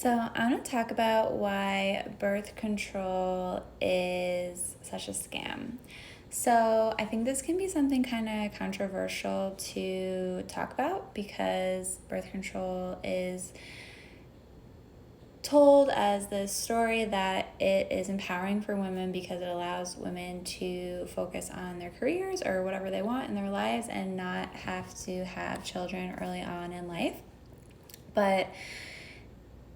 So, I want to talk about why birth control is such a scam. So, I think this can be something kind of controversial to talk about because birth control is told as this story that it is empowering for women because it allows women to focus on their careers or whatever they want in their lives and not have to have children early on in life. But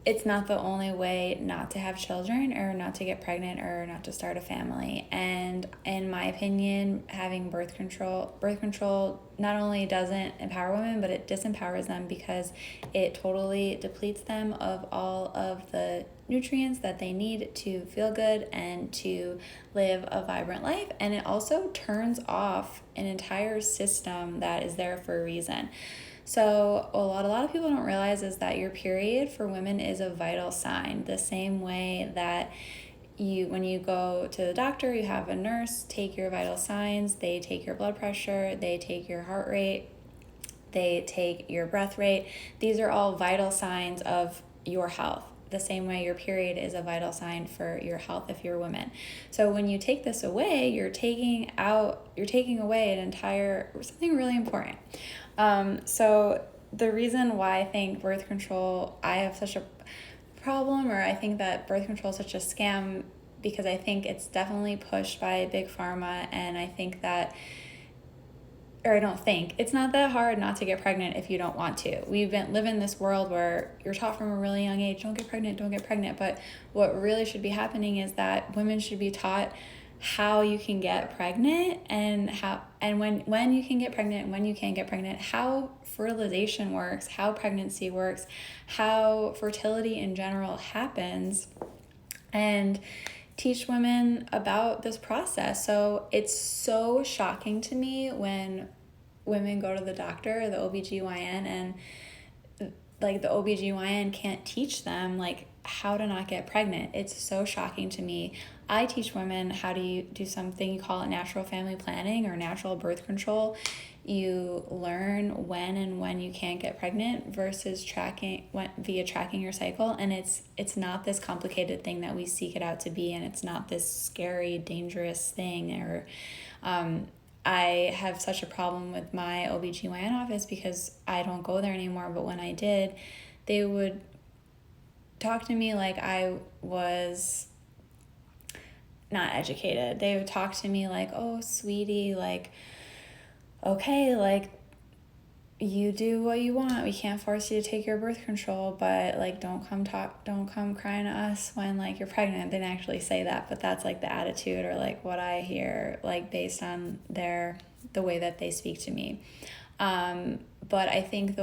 it's not the only way not to have children or not to get pregnant or not to start a family. And in my opinion, having birth control not only doesn't empower women, but it disempowers them because it totally depletes them of all of the nutrients that they need to feel good and to live a vibrant life. And it also turns off an entire system that is there for a reason. So a lot of people don't realize is that your period for women is a vital sign, the same way that when you go to the doctor, you have a nurse take your vital signs, they take your blood pressure, they take your heart rate, they take your breath rate. These are all vital signs of your health. The same way your period is a vital sign for your health if you're a woman. So when you take this away, you're taking away something really important. So the reason why I think birth control, I have such a problem, or I think that birth control is such a scam, because I think it's definitely pushed by big pharma, and I think that, or I don't think, it's not that hard not to get pregnant if you don't want to. We've been living in this world where you're taught from a really young age, don't get pregnant. But what really should be happening is that women should be taught how you can get pregnant and when you can get pregnant and when you can't get pregnant, how fertilization works, how pregnancy works, how fertility in general happens, and teach women about this process. So it's so shocking to me when women go to the doctor, the OBGYN, and like the OBGYN can't teach them like how to not get pregnant. It's so shocking to me. I teach women how to do something, you call it natural family planning or natural birth control. You learn when you can't get pregnant versus tracking your cycle, and it's not this complicated thing that we seek it out to be, and it's not this scary, dangerous thing. Or I have such a problem with my OBGYN office because I don't go there anymore, but when I did, they would talk to me like I was not educated. They would talk to me like, "Oh, sweetie, like, okay, like, you do what you want. We can't force you to take your birth control, but like, don't come crying to us when like you're pregnant." They didn't actually say that, but that's like the attitude, or like what I hear, like based on the way that they speak to me. But I think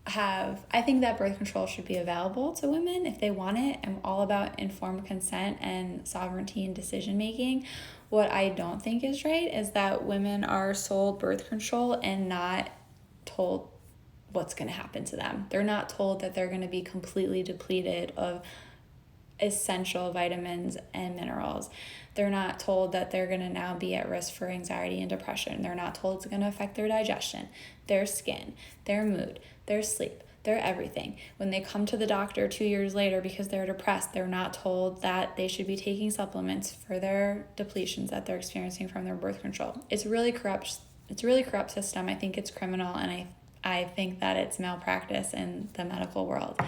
I think that birth control should be available to women if they want it. I'm all about informed consent and sovereignty and decision making. What I don't think is right is that women are sold birth control and not told what's going to happen to them. They're not told that they're going to be completely depleted of essential vitamins and minerals. They're not told that they're going to now be at risk for anxiety and depression. They're not told it's going to affect their digestion, their skin, their mood, their sleep, their everything. When they come to the doctor 2 years later because they're depressed, they're not told that they should be taking supplements for their depletions that they're experiencing from their birth control. It's really corrupt. It's a really corrupt system. I think it's criminal, and I think that it's malpractice in the medical world.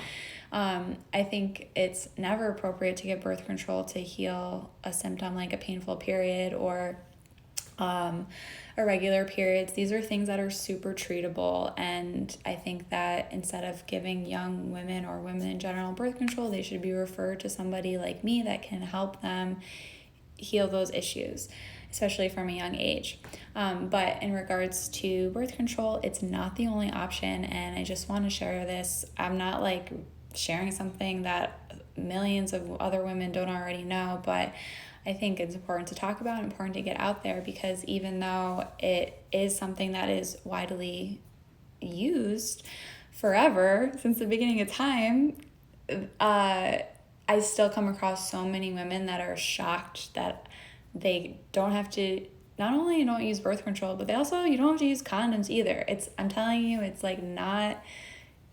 I think it's never appropriate to get birth control to heal a symptom like a painful period or irregular periods. These are things that are super treatable, and I think that instead of giving young women or women in general birth control, they should be referred to somebody like me that can help them heal those issues, especially from a young age. But in regards to birth control, it's not the only option, and I just want to share this. I'm not like sharing something that millions of other women don't already know, but I think it's important to talk about, important to get out there, because even though it is something that is widely used forever, since the beginning of time, I still come across so many women that are shocked that they don't have to, not only you don't use birth control, but you don't have to use condoms either. I'm telling you, it's like not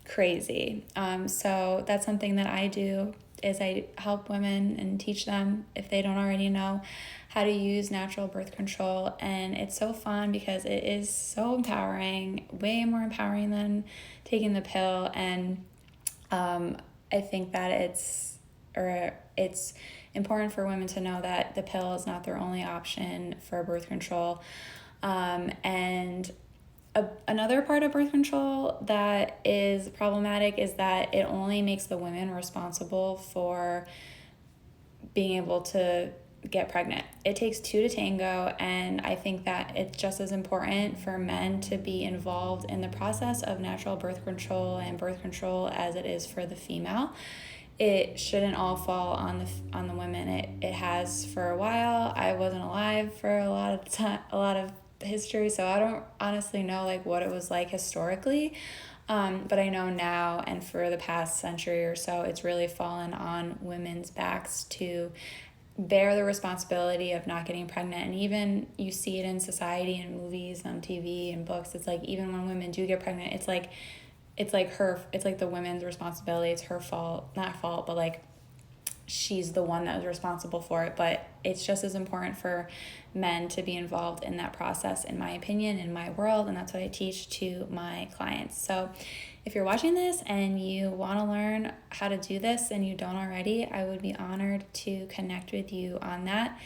crazy. So that's something that I do, is I help women and teach them, if they don't already know, how to use natural birth control. And it's so fun because it is so empowering, way more empowering than taking the pill. And I think that it's important for women to know that the pill is not their only option for birth control. And another part of birth control that is problematic is that it only makes the women responsible for being able to get pregnant. It takes two to tango, and I think that it's just as important for men to be involved in the process of natural birth control and birth control as it is for the female. It shouldn't all fall on the women. It has for a while. I wasn't alive for a lot of time, a lot of history, so I don't honestly know like what it was like historically. But I know now, and for the past century or so, it's really fallen on women's backs to bear the responsibility of not getting pregnant. And even you see it in society and movies, on TV and books. It's like even when women do get pregnant, it's like the women's responsibility. It's her fault, not fault, but like she's the one that was responsible for it. But it's just as important for men to be involved in that process, in my opinion, in my world, and that's what I teach to my clients. So if you're watching this and you want to learn how to do this and you don't already, I would be honored to connect with you on that.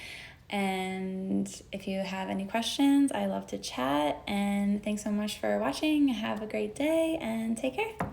And if you have any questions, I love to chat. And thanks so much for watching. Have a great day and take care.